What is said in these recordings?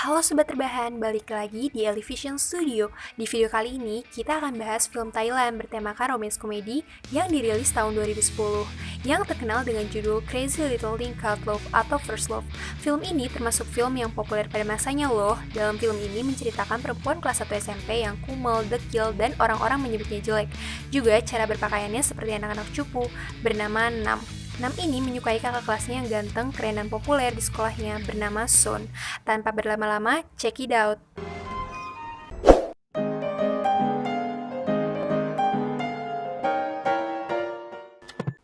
Halo Sobat Terbahan, balik lagi di Elevision Studio. Di video kali ini, kita akan bahas film Thailand bertemakan romance komedi yang dirilis tahun 2010, yang terkenal dengan judul Crazy Little Thing Called Love atau First Love. Film ini termasuk film yang populer pada masanya loh. Dalam film ini menceritakan perempuan kelas 1 SMP yang kumel, dekil, dan orang-orang menyebutnya jelek. Juga cara berpakaiannya seperti anak-anak cupu, bernama Nam. Nam ini menyukai kakak kelasnya yang ganteng, keren, dan populer di sekolahnya bernama Son. Tanpa berlama-lama, check it out!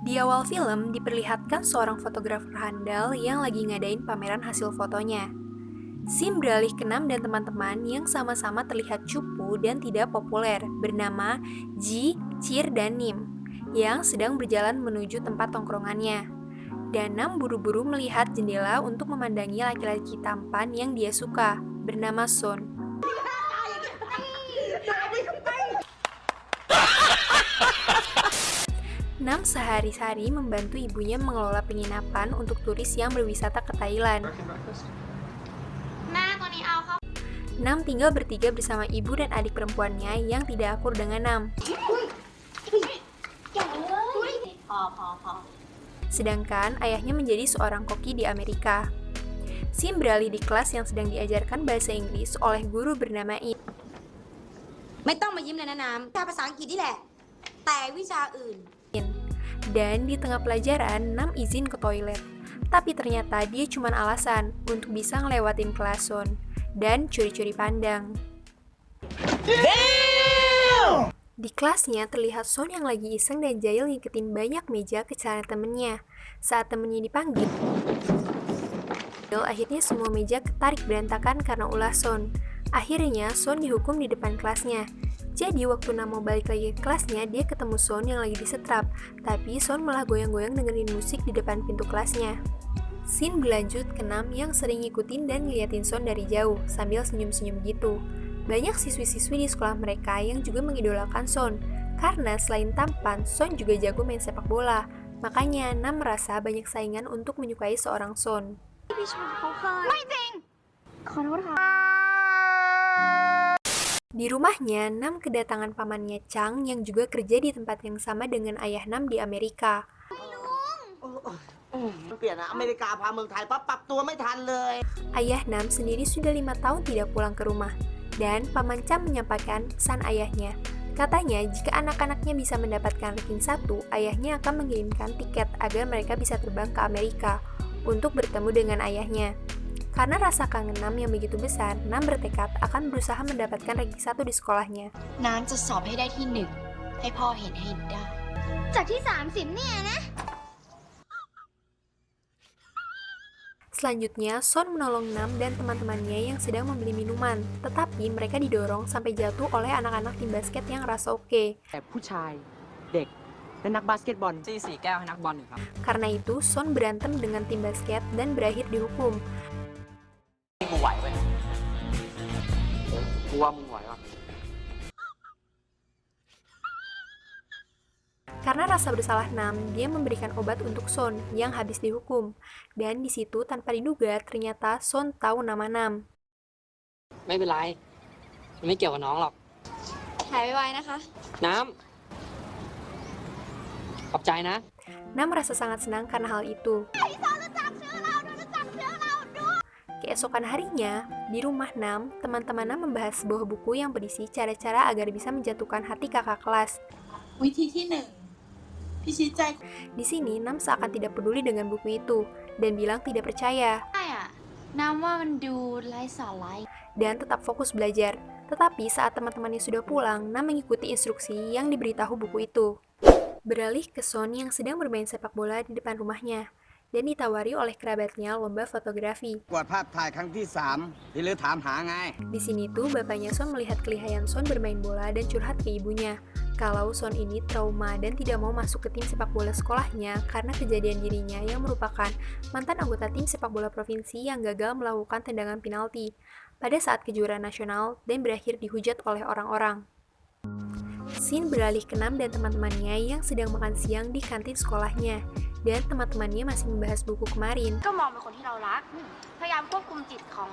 Di awal film, diperlihatkan seorang fotografer handal yang lagi ngadain pameran hasil fotonya. Scene beralih ke Nam dan teman-teman yang sama-sama terlihat cupu dan tidak populer, bernama Ji, Chir, dan Nim, yang sedang berjalan menuju tempat tongkrongannya. Dan Nam buru-buru melihat jendela untuk memandangi laki-laki tampan yang dia suka, bernama Son. Nam sehari-hari membantu ibunya mengelola penginapan untuk turis yang berwisata ke Thailand. Nam tinggal bertiga bersama ibu dan adik perempuannya yang tidak akur dengan Nam. Sedangkan ayahnya menjadi seorang koki di Amerika. Scene beralih di kelas yang sedang diajarkan bahasa Inggris oleh guru bernama In. ไม่ต้องมายิ้มเลยนะน้ำวิชาภาษาอังกฤษนี่แหละแต่วิชาอื่น Dan di tengah pelajaran, Nam izin ke toilet. Tapi ternyata dia cuma alasan untuk bisa ngelewatin kelas Son dan curi-curi pandang. Di kelasnya terlihat Son yang lagi iseng dan jahil ngikutin banyak meja ke celana temennya. Saat temennya dipanggil, akhirnya semua meja ketarik berantakan karena ulah Son. Akhirnya Son dihukum di depan kelasnya. Jadi waktu Nam mau balik lagi ke kelasnya, dia ketemu Son yang lagi disetrap. Tapi Son malah goyang-goyang dengerin musik di depan pintu kelasnya. Scene berlanjut ke Nam yang sering ngikutin dan ngeliatin Son dari jauh sambil senyum-senyum gitu. Banyak siswi-siswi di sekolah mereka yang juga mengidolakan Son, karena selain tampan, Son juga jago main sepak bola. Makanya Nam merasa banyak saingan untuk menyukai seorang Son. Di rumahnya, Nam kedatangan pamannya Chang yang juga kerja di tempat yang sama dengan ayah Nam di Amerika. Ayah Nam sendiri sudah 5 tahun tidak pulang ke rumah. Dan Paman Chang menyampaikan pesan ayahnya. Katanya, jika anak-anaknya bisa mendapatkan ranking 1, ayahnya akan mengirimkan tiket agar mereka bisa terbang ke Amerika untuk bertemu dengan ayahnya. Karena rasa kangen Nam yang begitu besar, Nam bertekad akan berusaha mendapatkan ranking 1 di sekolahnya. น้ำจะสอบให้ได้ที่ 1ให้พ่อเห็นให้ได้จากที่30เนี่ยนะ Selanjutnya, Son menolong Nam dan teman-temannya yang sedang membeli minuman, tetapi mereka didorong sampai jatuh oleh anak-anak tim basket yang rasa oke. แต่ผู้ชายเด็กและนักบาสเกตบอลซี่4 แก้วให้นักบอลหนึ่งครับ Karena itu, Son berantem dengan tim basket dan berakhir dihukum. กูไหวเว้ยกูว่ามึงไหวว่ะ Karena rasa bersalah Nam, dia memberikan obat untuk Son yang habis dihukum. Dan di situ tanpa diduga ternyata Son tahu nama Nam. ไม่เป็นไรมันไม่เกี่ยวกับน้องหรอก หายไวๆนะคะ น้ำขอบใจนะ Nam merasa sangat senang karena hal itu. Keesokan harinya, di rumah Nam, teman-teman Nam membahas sebuah buku yang berisi cara-cara agar bisa menjatuhkan hati kakak kelas. วิธีที่ 1 พิชิตใจ Di sini, Nam seakan tidak peduli dengan buku itu dan bilang tidak percaya ใช่อะน้ำว่ามันดูไร้สาระ dan tetap fokus belajar. Tetapi saat teman-temannya sudah pulang, Nam mengikuti instruksi yang diberitahu buku itu. Beralih ke Son yang sedang bermain sepak bola di depan rumahnya dan ditawari oleh kerabatnya lomba fotografi. กวดภาพถ่ายครั้งที่ 3 พี่ลือถามหาไง Di sini tuh bapaknya Son melihat kelihayan Son bermain bola dan curhat ke ibunya. Kalau Son ini trauma dan tidak mau masuk ke tim sepak bola sekolahnya karena kejadian dirinya yang merupakan mantan anggota tim sepak bola provinsi yang gagal melakukan tendangan penalti pada saat kejuaraan nasional dan berakhir dihujat oleh orang-orang. Scene beralih ke Nam dan teman-temannya yang sedang makan siang di kantin sekolahnya. Dan teman-temannya masih membahas buku kemarin. ก็มองเป็นคนที่เรารักพยายามควบคุมจิตของ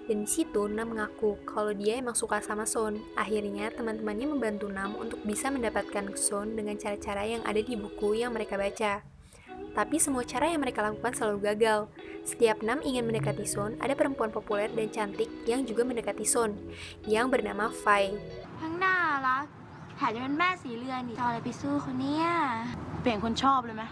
Dan di situ Nam mengaku kalau dia emang suka sama Son. Akhirnya teman-temannya membantu Nam untuk bisa mendapatkan Son dengan cara-cara yang ada di buku yang mereka baca. Tapi semua cara yang mereka lakukan selalu gagal. Setiap Nam ingin mendekati Son, ada perempuan populer dan cantik yang juga mendekati Son, yang bernama Fai. ทั้งน่ารักแถมยังเป็นแม่สีเรือนอีกจะเอาอะไรไปสู้เขาเนี่ย เปลี่ยนคนชอบเลยไหม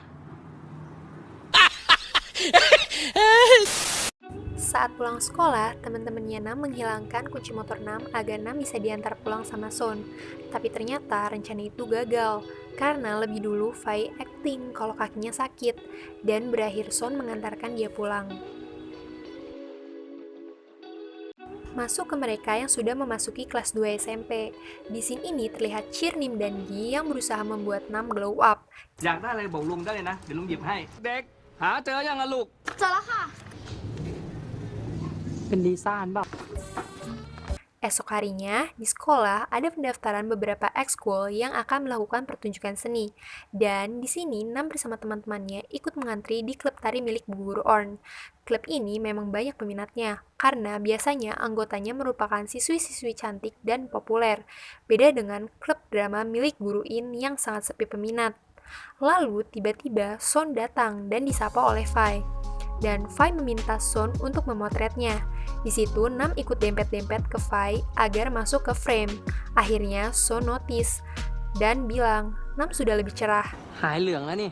Saat pulang sekolah, teman-temannya Nam menghilangkan kunci motor Nam agar Nam bisa diantar pulang sama Son. Tapi ternyata rencana itu gagal, karena lebih dulu Fai acting kalau kakinya sakit, dan berakhir Son mengantarkan dia pulang. Masuk ke mereka yang sudah memasuki kelas 2 SMP. Di scene ini terlihat Chirnim dan Gi yang berusaha membuat Nam glow up. อยากได้อะไรบอกลุงได้เลยนะ เดี๋ยวลุงหยิบให้ เด็ก หาเจอยังอะลูก เจอแล้วค่ะ เป็นดีซ่านเปล่า Esok harinya, di sekolah ada pendaftaran beberapa ekskul yang akan melakukan pertunjukan seni. Dan di sini Nam bersama teman-temannya ikut mengantri di klub tari milik Bu Guru Orn. Klub ini memang banyak peminatnya, karena biasanya anggotanya merupakan siswi-siswi cantik dan populer. Beda dengan klub drama milik Guru In yang sangat sepi peminat. Lalu tiba-tiba Son datang dan disapa oleh Fai. Dan Fai meminta Son untuk memotretnya. Di situ Nam ikut dempet-dempet ke Fai agar masuk ke frame. Akhirnya Son notice dan bilang, Nam sudah lebih cerah. หายเหลืองแล้วนี่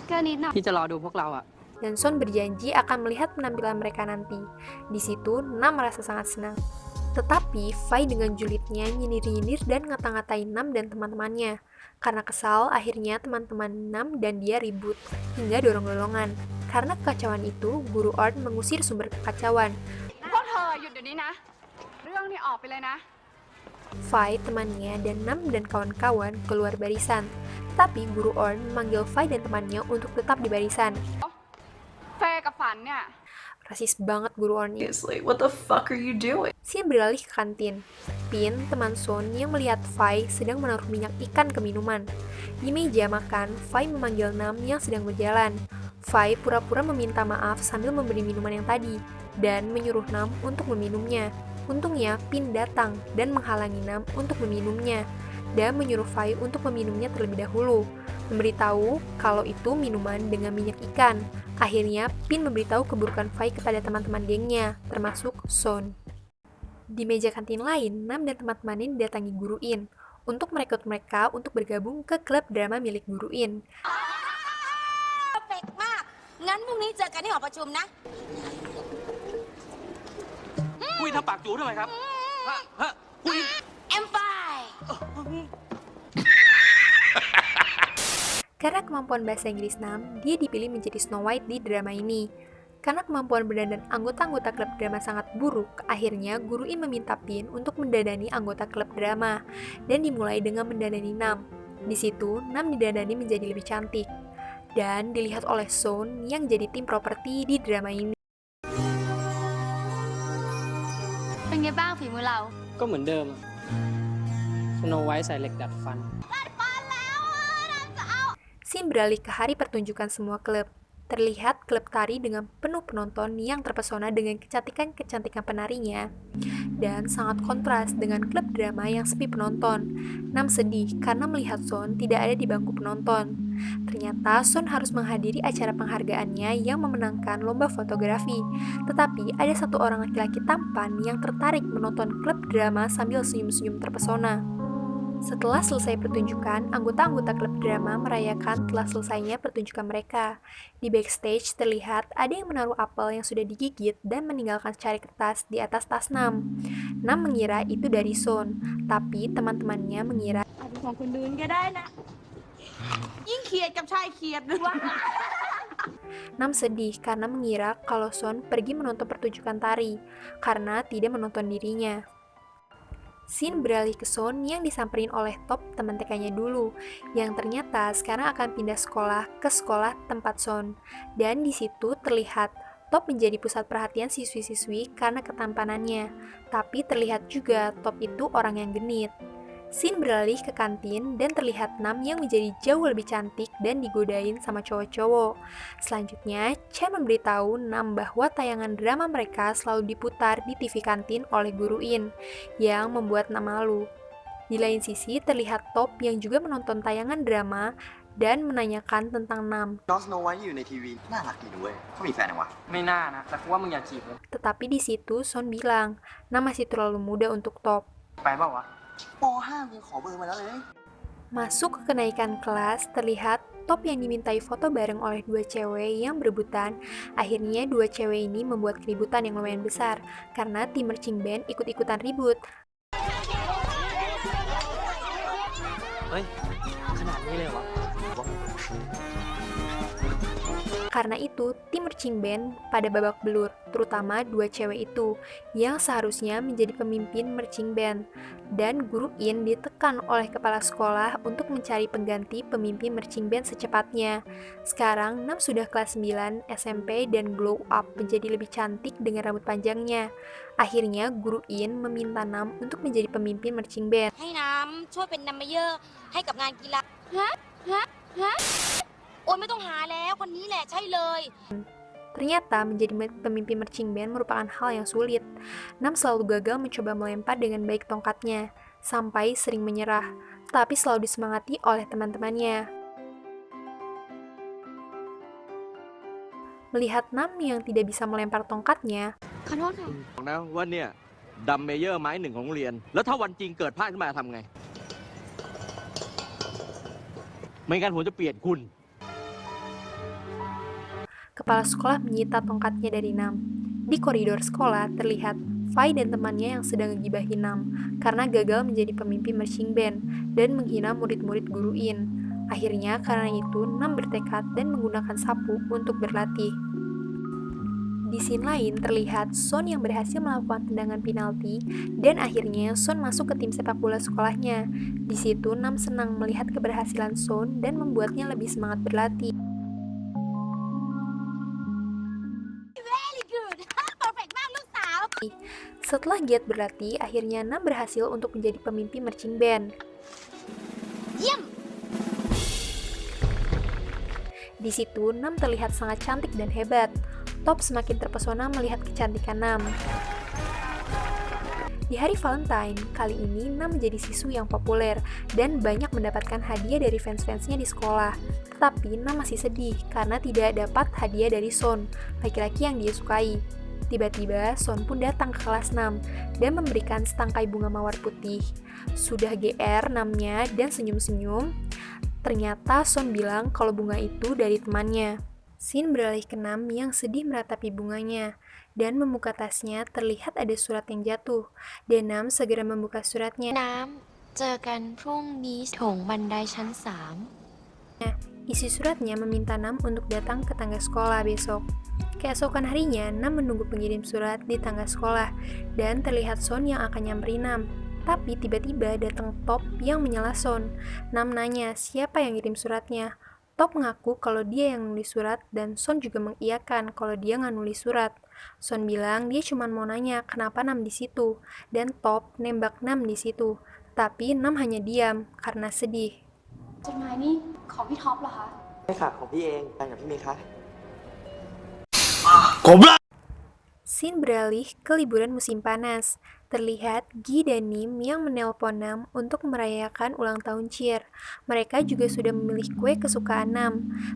ก็นิดหน่อย ที่จะรอดูพวกเราอะ Dan Son berjanji akan melihat penampilan mereka nanti. Di situ Nam merasa sangat senang. Tetapi Fai dengan julidnya nyindir-nyindir dan ngata-ngatain Nam dan teman-temannya. Karena kesal, akhirnya teman-teman Nam dan dia ribut, hingga dorong-dorongan. Karena kekacauan itu, Guru Orn mengusir sumber kekacauan. พวกเธอหยุดเดี๋ยวนี้นะ เรื่องนี้ออกไปเลยนะ Fai, temannya, dan Nam dan kawan-kawan keluar barisan. Tapi Guru Orn memanggil Fai dan temannya untuk tetap di barisan. เฟยกับฝันเนี่ย Rasis banget Guru Orn ini. What the fuck are you doing? Sin beralih ke kantin. Pin, teman Son yang melihat Fai sedang menaruh minyak ikan ke minuman. Di meja makan, Fai memanggil Nam yang sedang berjalan. Fai pura-pura meminta maaf sambil memberi minuman yang tadi, dan menyuruh Nam untuk meminumnya. Untungnya, Pin datang dan menghalangi Nam untuk meminumnya, dan menyuruh Fai untuk meminumnya terlebih dahulu, memberitahu kalau itu minuman dengan minyak ikan. Akhirnya, Pin memberitahu keburukan Fai kepada teman-teman gengnya, termasuk Son. Di meja kantin lain, Nam dan teman-temannya didatangi Guru In untuk merekrut mereka untuk bergabung ke klub drama milik Guru In. เป็กมาก งั้นพรุ่งนี้เจอกันที่หอประชุมนะ คุยทำปากจูทำไมครับ ฮะ คุย เอ็มไฟ Karena kemampuan bahasa Inggris Nam, dia dipilih menjadi Snow White di drama ini. Karena kemampuan berdandan anggota-anggota klub drama sangat buruk, akhirnya Guru In meminta Pin untuk mendadani anggota klub drama, dan dimulai dengan mendadani Nam. Di situ, Nam didadani menjadi lebih cantik, dan dilihat oleh Son yang jadi tim properti di drama ini. เป็นไงบ้างฝีมือเรา ก็เหมือนเดิมอะสโนไวท์ใส่เหล็กดัดฟัน Scene beralih ke hari pertunjukan semua klub. Terlihat klub tari dengan penuh penonton yang terpesona dengan kecantikan-kecantikan penarinya. Dan sangat kontras dengan klub drama yang sepi penonton. Nam sedih karena melihat Son tidak ada di bangku penonton. Ternyata Son harus menghadiri acara penghargaannya yang memenangkan lomba fotografi. Tetapi ada satu orang laki-laki tampan yang tertarik menonton klub drama sambil senyum-senyum terpesona. Setelah selesai pertunjukan, anggota-anggota klub drama merayakan telah selesainya pertunjukan mereka. Di backstage terlihat ada yang menaruh apel yang sudah digigit dan meninggalkan secari kertas di atas tas Nam. Nam mengira itu dari Son, tapi teman-temannya mengira เอาเป็นของคนอื่นก็ได้นะ ยิ่งเขียดกับชายเขียดด้วย Nam sedih karena mengira kalau Son pergi menonton pertunjukan tari, karena tidak menonton dirinya. Scene beralih ke Son yang disamperin oleh Top teman TK-nya dulu, yang ternyata sekarang akan pindah sekolah ke sekolah tempat Son. Dan di situ terlihat Top menjadi pusat perhatian siswi-siswi karena ketampanannya, tapi terlihat juga Top itu orang yang genit. Scene beralih ke kantin dan terlihat Nam yang menjadi jauh lebih cantik dan digodain sama cowok-cowok. Selanjutnya, Chen memberitahu Nam bahwa tayangan drama mereka selalu diputar di TV kantin oleh Guru In, yang membuat Nam malu. Di lain sisi, terlihat Top yang juga menonton tayangan drama dan menanyakan tentang Nam. น้องสโนไวท์อยู่ในทีวีน่ารักดีนะเว้ยเขามีแฟนยังวะ ไม่น่านะ แต่กูว่ามึงอย่าจีบเลย Tetapi di situ Son bilang, Nam masih terlalu muda untuk Top. ไปเปล่าวะ ป .5 มึงขอเบอร์มาแล้วเลย Masuk ke kenaikan kelas, terlihat Top yang dimintai foto bareng oleh dua cewek yang berebutan. Akhirnya dua cewek ini membuat keributan yang lumayan besar, karena tim marching band ikut-ikutan ribut. เฮ้ย ขนาดนี้เลยวะ Karena itu, tim marching band pada babak belur, terutama dua cewek itu, yang seharusnya menjadi pemimpin marching band. Dan Guru In ditekan oleh kepala sekolah untuk mencari pengganti pemimpin marching band secepatnya. Sekarang, Nam sudah kelas 9 SMP dan glow up menjadi lebih cantik dengan rambut panjangnya. Akhirnya, Guru In meminta Nam untuk menjadi pemimpin marching band. ให้น้ำช่วยเป็นนัมเบเยอร์ให้กับงานกีฬาฮะโอ้ยไม่ต้องหาแล้วคนนี้แหละใช่เลย Ternyata menjadi pemimpin marching band merupakan hal yang sulit. Nam selalu gagal mencoba melempar dengan baik tongkatnya, sampai sering menyerah, tapi selalu disemangati oleh teman-temannya. Melihat Nam yang tidak bisa melempar tongkatnya, ขอโทษค่ะ บอกนะว่าเนี่ยดัมเมเยอร์ไม้หนึ่งของโรงเรียน แล้วถ้าวันจริงเกิดพลาดขึ้นมาทำไง ไม่งั้นผมจะเปลี่ยนคุณ kepala sekolah menyita tongkatnya dari Nam. Di koridor sekolah terlihat Fai dan temannya yang sedang ngegibahin Nam karena gagal menjadi pemimpin marching band dan menghina murid-murid Guru In. Akhirnya karena itu Nam bertekad dan menggunakan sapu untuk berlatih. Di scene lain terlihat Son yang berhasil melakukan tendangan penalti dan akhirnya Son masuk ke tim sepak bola sekolahnya. Di situ Nam senang melihat keberhasilan Son dan membuatnya lebih semangat berlatih. Setelah giat berlatih, akhirnya Nam berhasil untuk menjadi pemimpin marching band. Di situ, Nam terlihat sangat cantik dan hebat. Top semakin terpesona melihat kecantikan Nam. Di hari Valentine, kali ini Nam menjadi siswi yang populer dan banyak mendapatkan hadiah dari fans-fansnya di sekolah. Tetapi Nam masih sedih karena tidak dapat hadiah dari Son, laki-laki yang dia sukai. Tiba-tiba, Son pun datang ke kelas 6 dan memberikan setangkai bunga mawar putih. Sudah GR Namnya dan senyum-senyum, ternyata Son bilang kalau bunga itu dari temannya. Scene beralih ke Nam yang sedih meratapi bunganya, dan membuka tasnya terlihat ada surat yang jatuh, dan Nam segera membuka suratnya. น้ำเจอกันพรุ่งนี้โถงบันไดชั้น 3 Isi suratnya meminta Nam untuk datang ke tangga sekolah besok. Keesokan harinya, Nam menunggu pengirim surat di tangga sekolah, dan terlihat Son yang akan nyamperin Nam. Tapi tiba-tiba datang Top yang menyela Son. Nam nanya siapa yang ngirim suratnya. Top mengaku kalau dia yang nulis surat, dan Son juga mengiyakan kalau dia nggak nulis surat. Son bilang dia cuma mau nanya kenapa Nam di situ, dan Top nembak Nam di situ. Tapi Nam hanya diam karena sedih. จดหมายนี้ของพี่ท็อปเหรอคะ ใช่ค่ะของพี่เองแฟนกับพี่เมย์คะ Scene beralih ke liburan musim panas. Terlihat Gi dan Nim yang menelpon Nam untuk merayakan ulang tahun Cheer. Mereka juga sudah memilih kue kesukaan Nam.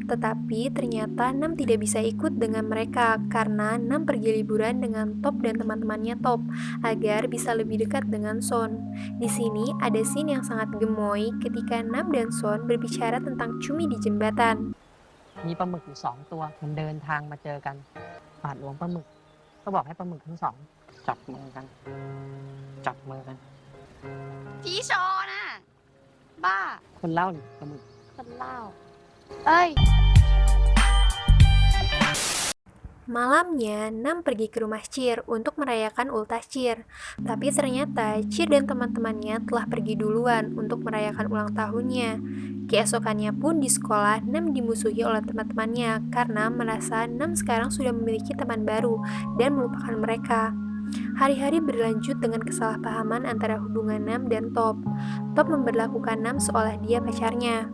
Tetapi ternyata Nam tidak bisa ikut dengan mereka karena Nam pergi liburan dengan Top dan teman-temannya Top agar bisa lebih dekat dengan Son. Di sini ada scene yang sangat gemoy ketika Nam dan Son berbicara tentang cumi di jembatan. มีปลาหมึกอยู่2 ตัว มันเดินทางมาเจอกันบาทหลวงปลาหมึก ก็บอกให้ปลาหมึกทั้ง 2 จับมือกัน จับมือกัน พี่โชว์น่ะ บ้า คนเล่าหรือปลาหมึก คนเล่า เอ้ย Malamnya, Nam pergi ke rumah Cheer untuk merayakan ultah Cheer. Tapi ternyata Cheer dan teman-temannya telah pergi duluan untuk merayakan ulang tahunnya. Keesokannya pun di sekolah, Nam dimusuhi oleh teman-temannya karena merasa Nam sekarang sudah memiliki teman baru dan melupakan mereka. Hari-hari berlanjut dengan kesalahpahaman antara hubungan Nam dan Top. Top memperlakukan Nam seolah dia pacarnya.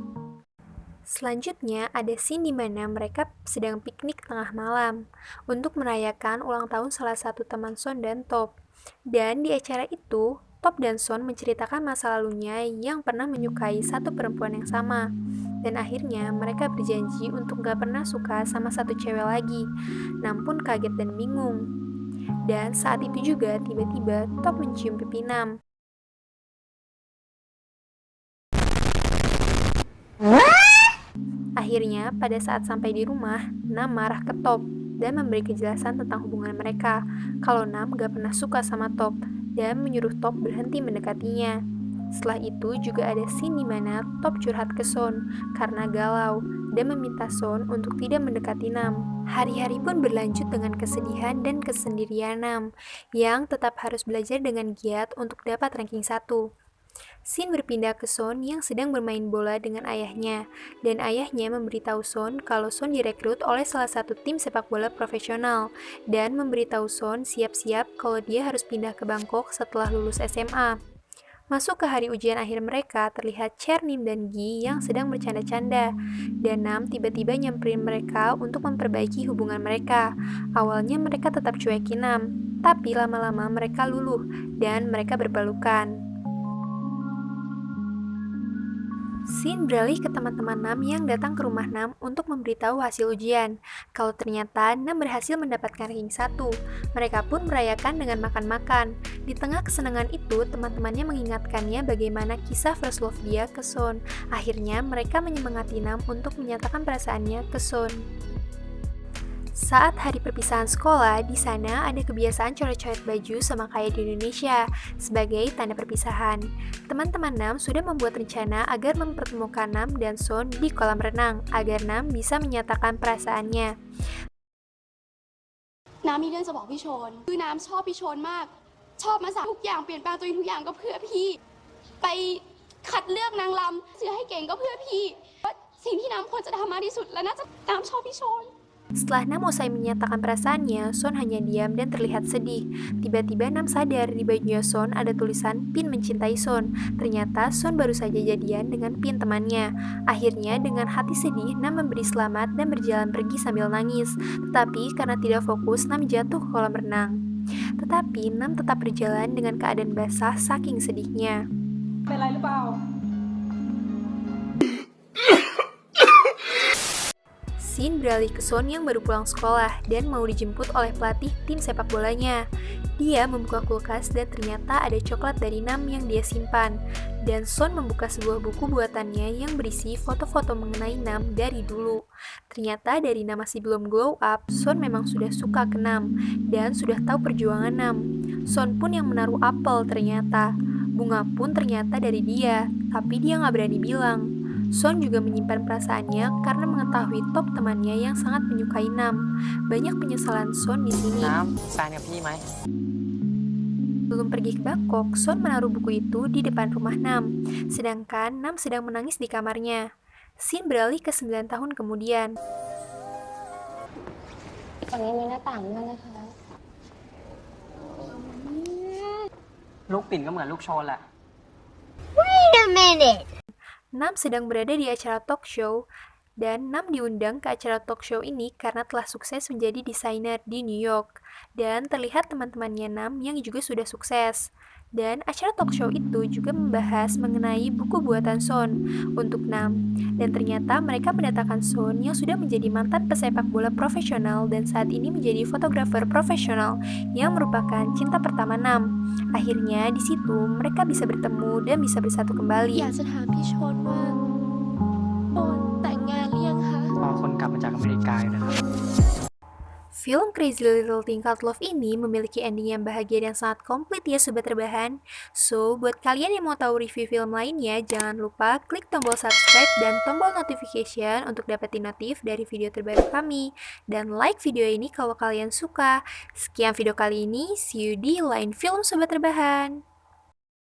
Selanjutnya, ada scene di mana mereka sedang piknik tengah malam untuk merayakan ulang tahun salah satu teman Son dan Top. Dan di acara itu, Top dan Son menceritakan masa lalunya yang pernah menyukai satu perempuan yang sama. Dan akhirnya mereka berjanji untuk gak pernah suka sama satu cewek lagi. Nam pun kaget dan bingung. Dan saat itu juga tiba-tiba Top mencium pipi Nam. Akhirnya, pada saat sampai di rumah, Nam marah ke Top dan memberi kejelasan tentang hubungan mereka, kalau Nam gak pernah suka sama Top dan menyuruh Top berhenti mendekatinya. Setelah itu juga ada scene di mana Top curhat ke Son karena galau dan meminta Son untuk tidak mendekati Nam. Hari-hari pun berlanjut dengan kesedihan dan kesendirian Nam, yang tetap harus belajar dengan giat untuk dapat ranking 1. Scene berpindah ke Son yang sedang bermain bola dengan ayahnya, dan ayahnya memberitahu Son kalau Son direkrut oleh salah satu tim sepak bola profesional, dan memberitahu Son siap-siap kalau dia harus pindah ke Bangkok setelah lulus SMA. Masuk ke hari ujian akhir mereka, terlihat Nim dan Gi yang sedang bercanda-canda, dan Nam tiba-tiba nyamperin mereka untuk memperbaiki hubungan mereka. Awalnya mereka tetap cuekin Nam, tapi lama-lama mereka luluh, dan mereka berpelukan. Scene beralih ke teman-teman Nam yang datang ke rumah Nam untuk memberitahu hasil ujian. Kalau ternyata Nam berhasil mendapatkan ranking 1, mereka pun merayakan dengan makan-makan. Di tengah kesenangan itu, teman-temannya mengingatkannya bagaimana kisah first love dia ke Son. Akhirnya mereka menyemangati Nam untuk menyatakan perasaannya ke Son. Saat hari perpisahan sekolah, di sana ada kebiasaan coret-coret baju sama kayak di Indonesia sebagai tanda perpisahan. Teman-teman Nam sudah membuat rencana agar mempertemukan Nam dan Son di kolam renang agar Nam bisa menyatakan perasaannya. น้ำมีเรื่องจะบอกพี่ชนคือน้ำชอบพี่ชนมากชอบมาสั่งทุกอย่างเปลี่ยนแปลงตัวเองทุกอย่างก็เพื่อพี่ไปคัดเลือกนางรำเสือให้เก่งก็เพื่อพี่ว่าสิ่งที่น้ำควรจะทำมากที่สุดและน่าจะน้ำชอบพี่ชน Setelah Nam usai menyatakan perasaannya, Son hanya diam dan terlihat sedih. Tiba-tiba Nam sadar di bajunya Son ada tulisan Pin mencintai Son. Ternyata Son baru saja jadian dengan Pin temannya. Akhirnya dengan hati sedih, Nam memberi selamat dan berjalan pergi sambil nangis. Tetapi karena tidak fokus, Nam jatuh ke kolam renang. Tetapi Nam tetap berjalan dengan keadaan basah saking sedihnya. Scene beralih ke Son yang baru pulang sekolah dan mau dijemput oleh pelatih tim sepak bolanya. Dia membuka kulkas dan ternyata ada coklat dari Nam yang dia simpan. Dan Son membuka sebuah buku buatannya yang berisi foto-foto mengenai Nam dari dulu. Ternyata dari Nam masih belum glow up, Son memang sudah suka ke Nam dan sudah tahu perjuangan Nam. Son pun yang menaruh apel ternyata. Bunga pun ternyata dari dia, tapi dia nggak berani bilang. Son juga menyimpan perasaannya karena mengetahui Top temannya yang sangat menyukai Nam. Banyak penyesalan Son di sini. น้ำแฟนกับพี่ไหม Belum pergi ke Bangkok, Son menaruh buku itu di depan rumah Nam. Sedangkan Nam sedang menangis di kamarnya. Scene beralih ke 9 tahun kemudian. ฝั่งนี้มีหน้าต่างด้วยนะคะ ลูกปิ่นก็เหมือนลูกโชนแหละ Wait a minute Nam sedang berada di acara talk show, dan Nam diundang ke acara talk show ini karena telah sukses menjadi desainer di New York. Dan terlihat teman-temannya Nam yang juga sudah sukses. Dan acara talk show itu juga membahas mengenai buku buatan Son untuk Nam. Dan ternyata mereka mendatangkan Son yang sudah menjadi mantan pesepak bola profesional dan saat ini menjadi fotografer profesional yang merupakan cinta pertama Nam. Akhirnya di situ mereka bisa bertemu dan bisa bersatu kembali. อยากจะถามพี่ชนว่าโอนแต่งงานหรือยังคะ พอคนกลับมาจากอเมริกาอยู่นะครับ Film Crazy Little Thing Called Love ini memiliki ending yang bahagia dan sangat komplit ya Sobat Rebahan. So, buat kalian yang mau tahu review film lainnya, jangan lupa klik tombol subscribe dan tombol notification untuk dapetin notif dari video terbaru kami. Dan like video ini kalau kalian suka. Sekian video kali ini, see you di lain film Sobat Rebahan.